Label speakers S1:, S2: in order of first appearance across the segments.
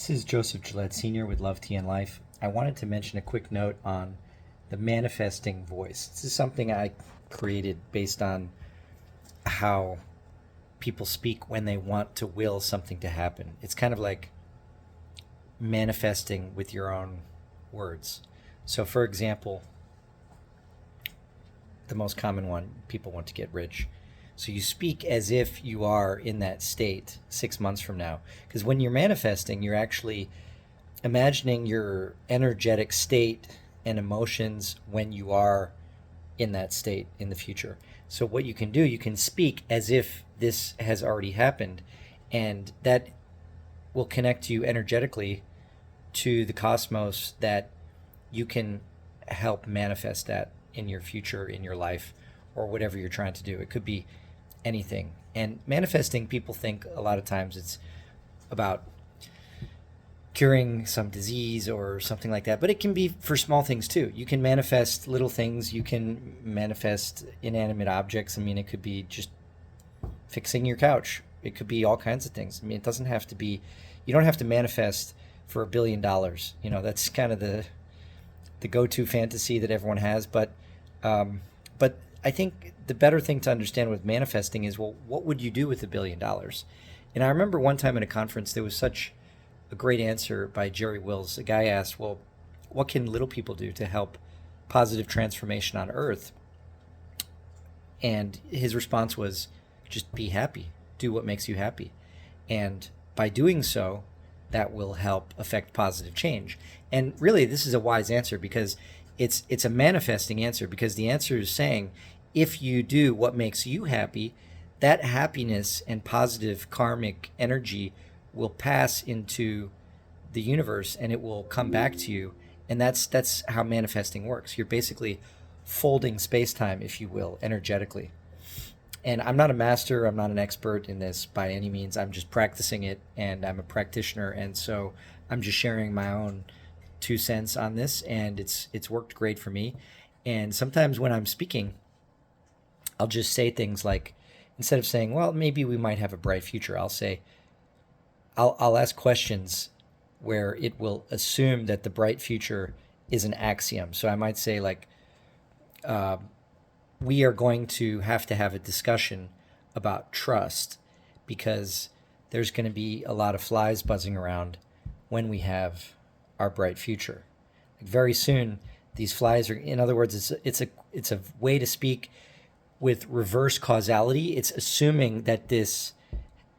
S1: This is Joseph Gillette Sr. with Love Tea and Life. I wanted to mention a quick note on the manifesting voice. This is something I created based on how people speak when they want to will something to happen. It's kind of like manifesting with your own words. So, for example, the most common one, people want to get rich. So you speak as if you are in that state 6 months from now. Because when you're manifesting, you're actually imagining your energetic state and emotions when you are in that state in the future. So what you can do, you can speak as if this has already happened, and that will connect you energetically to the cosmos, that you can help manifest that in your future, in your life, or whatever you're trying to do. It could be anything. And manifesting, people think a lot of times it's about curing some disease or something like that, but it can be for small things too. You can manifest little things, you can manifest inanimate objects. I mean, it could be just fixing your couch, it could be all kinds of things. I mean, it doesn't have to be, you don't have to manifest for $1 billion. That's kind of the go-to fantasy that everyone has, but I think the better thing to understand with manifesting is, well, what would you do with $1 billion? And I remember one time at a conference, there was such a great answer by Jerry Wills. A guy asked, well, what can little people do to help positive transformation on Earth? And his response was, just be happy, do what makes you happy. And by doing so, that will help affect positive change. And really, this is a wise answer, because it's a manifesting answer, because the answer is saying, if you do what makes you happy, that happiness and positive karmic energy will pass into the universe and it will come back to you. And that's how manifesting works. You're basically folding space-time, if you will, energetically. And I'm not a master, I'm not an expert in this by any means. I'm just practicing it, and I'm a practitioner, and so I'm just sharing my own 2 cents on this, and it's worked great for me. And sometimes when I'm speaking, I'll just say things like, instead of saying, well, maybe we might have a bright future, I'll say, I'll ask questions where it will assume that the bright future is an axiom. So I might say, like, we are going to have a discussion about trust, because there's going to be a lot of flies buzzing around when we have our bright future. Like, very soon, these flies are, in other words, it's a way to speak with reverse causality. It's assuming that this,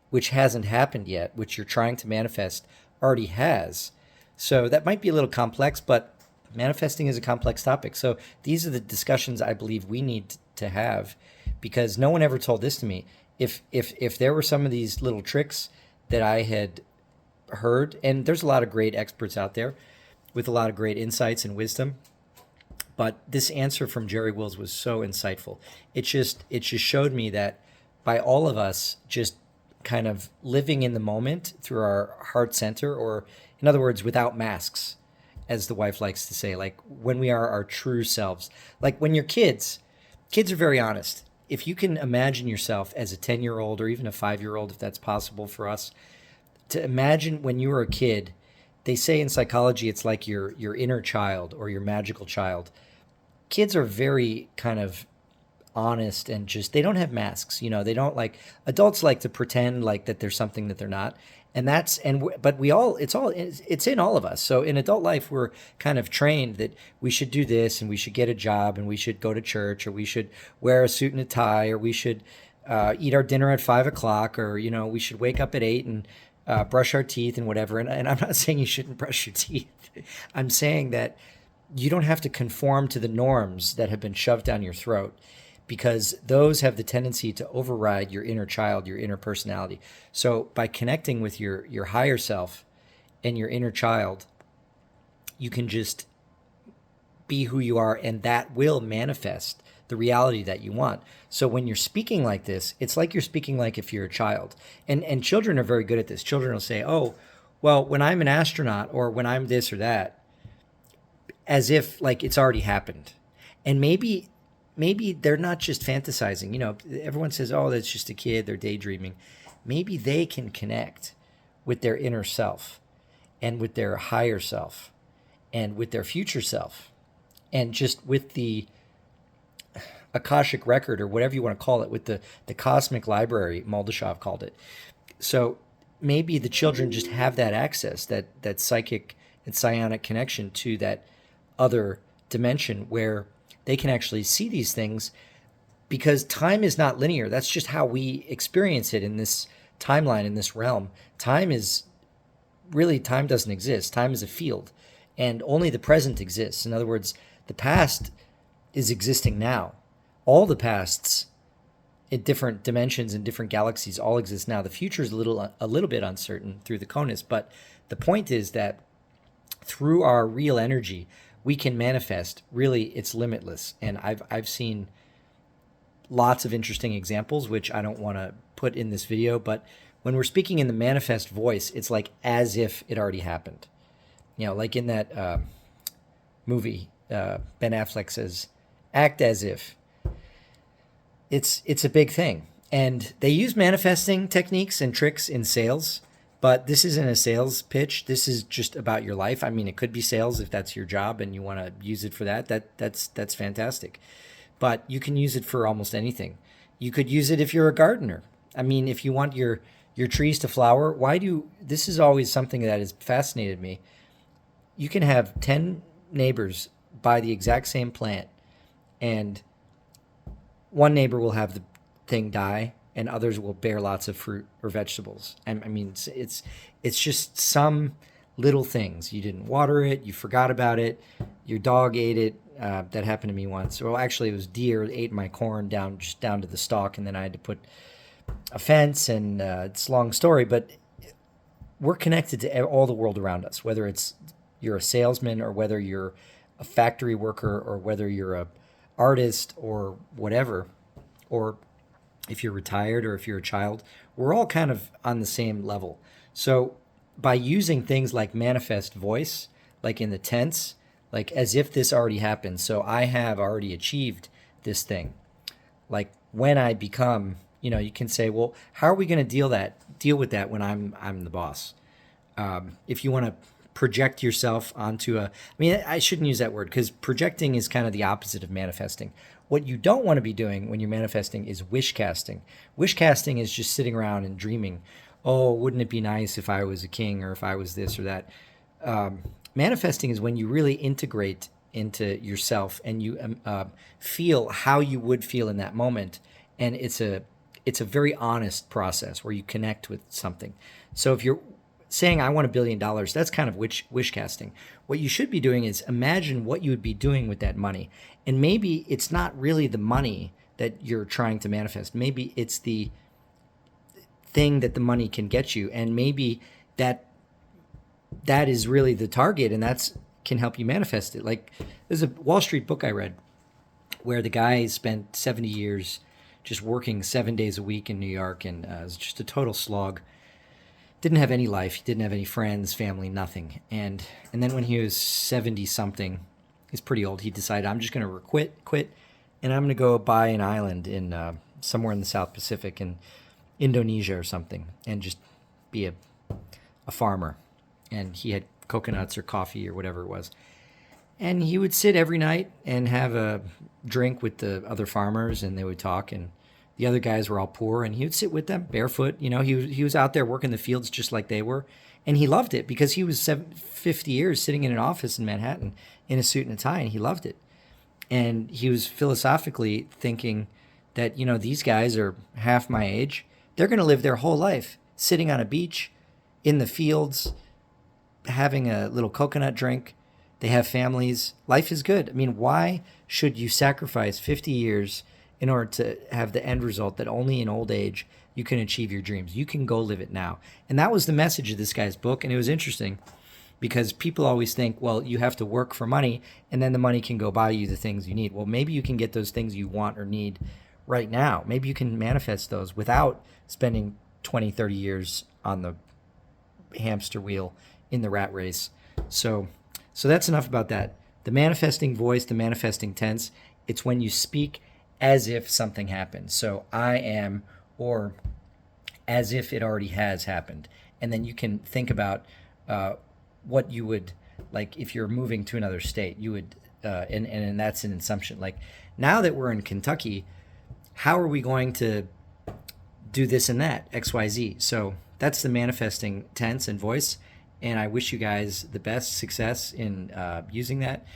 S1: which hasn't happened yet, which you're trying to manifest, already has. So that might be a little complex, but manifesting is a complex topic. So these are the discussions I believe we need to have, because no one ever told this to me. If there were some of these little tricks that I had heard, and there's a lot of great experts out there with a lot of great insights and wisdom, but this answer from Jerry Wills was so insightful. It just showed me that by all of us just kind of living in the moment through our heart center, or in other words, without masks, as the wife likes to say, like when we are our true selves. Like when you're kids are very honest. If you can imagine yourself as a 10-year-old or even a 5-year-old, if that's possible for us, to imagine when you were a kid, they say in psychology, it's like your inner child or your magical child. Kids are very kind of honest, and just, they don't have masks. They don't, like adults like to pretend like that there's something that they're not. And but it's in all of us. So in adult life, we're kind of trained that we should do this, and we should get a job, and we should go to church, or we should wear a suit and a tie, or we should eat our dinner at 5 o'clock, or we should wake up at 8 and brush our teeth and whatever. And I'm not saying you shouldn't brush your teeth. I'm saying that you don't have to conform to the norms that have been shoved down your throat, because those have the tendency to override your inner child, your inner personality. So by connecting with your higher self and your inner child, you can just be who you are, and that will manifest the reality that you want. So when you're speaking like this, it's like you're speaking like if you're a child. And children are very good at this. Children will say, oh, well, when I'm an astronaut, or when I'm this or that, as if like it's already happened. And maybe they're not just fantasizing. Everyone says, oh, that's just a kid, they're daydreaming. Maybe they can connect with their inner self, and with their higher self and with their future self and just with the Akashic record, or whatever you want to call it, with the cosmic library, Moldashov called it. So maybe the children just have that access, that psychic and psionic connection to that other dimension where they can actually see these things, because time is not linear. That's just how we experience it in this timeline, in this realm. Time doesn't exist. Time is a field, and only the present exists. In other words, the past is existing now. All the pasts in different dimensions and different galaxies all exist now. The future is a little bit uncertain through the Conus, but the point is that through our real energy, we can manifest. Really, it's limitless. And I've seen lots of interesting examples, which I don't want to put in this video, but when we're speaking in the manifest voice, it's like as if it already happened. Like in that movie, Ben Affleck says, act as if. It's a big thing. And they use manifesting techniques and tricks in sales, but this isn't a sales pitch. This is just about your life. I mean, it could be sales if that's your job and you want to use it for that. That's fantastic. But you can use it for almost anything. You could use it if you're a gardener. I mean, if you want your trees to flower, this is always something that has fascinated me. You can have 10 neighbors buy the exact same plant, and one neighbor will have the thing die and others will bear lots of fruit or vegetables. I mean, it's just some little things. You didn't water it, you forgot about it, your dog ate it. That happened to me once. Well, actually, it was deer ate my corn down to the stalk, and then I had to put a fence, and it's a long story, but we're connected to all the world around us, whether you're a salesman or whether you're a factory worker or whether you're a artist or whatever, or if you're retired or if you're a child, we're all kind of on the same level. So by using things like manifest voice, like in the tense, like as if this already happened, so I have already achieved this thing. Like when I become, you can say, well, how are we going to deal with that when I'm the boss? If you want to project yourself onto I shouldn't use that word, because projecting is kind of the opposite of manifesting. What you don't want to be doing when you're manifesting is wish casting. Wish casting is just sitting around and dreaming, oh, wouldn't it be nice if I was a king or if I was this or that. Manifesting is when you really integrate into yourself and you feel how you would feel in that moment. And it's a very honest process where you connect with something. So if you're saying I want $1 billion, that's kind of wish casting. What you should be doing is imagine what you would be doing with that money. And maybe it's not really the money that you're trying to manifest. Maybe it's the thing that the money can get you. And maybe that is really the target, and that's can help you manifest it. Like there's a Wall Street book I read where the guy spent 70 years just working 7 days a week in New York, and it was just a total slog. Didn't have any life. He didn't have any friends, family, nothing. And then when he was 70 something, he's pretty old, he decided, I'm just going to quit, and I'm going to go buy an island in somewhere in the South Pacific, in Indonesia or something, and just be a farmer. And he had coconuts or coffee or whatever it was. And he would sit every night and have a drink with the other farmers, and they would talk, and the other guys were all poor, and he would sit with them barefoot. He was out there working the fields just like they were. And he loved it because he was 50 years sitting in an office in Manhattan in a suit and a tie, and he loved it. And he was philosophically thinking that, these guys are half my age. They're going to live their whole life sitting on a beach in the fields, having a little coconut drink. They have families. Life is good. I mean, why should you sacrifice 50 years in order to have the end result that only in old age you can achieve your dreams? You can go live it now. And that was the message of this guy's book. And it was interesting because people always think, well, you have to work for money and then the money can go buy you the things you need. Well, maybe you can get those things you want or need right now. Maybe you can manifest those without spending 20, 30 years on the hamster wheel in the rat race. So that's enough about that. The manifesting voice, the manifesting tense, it's when you speak as if something happened. So I am, or as if it already has happened. And then you can think about what you would, like, if you're moving to another state, you would, and that's an assumption. Like, now that we're in Kentucky, how are we going to do this and that, XYZ? So that's the manifesting tense and voice. And I wish you guys the best success in using that.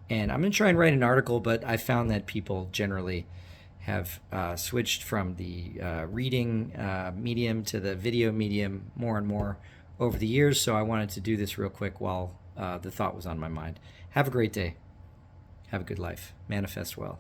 S1: And I'm going to try and write an article, but I found that people generally have switched from the reading medium to the video medium more and more over the years. So I wanted to do this real quick while the thought was on my mind. Have a great day. Have a good life. Manifest well.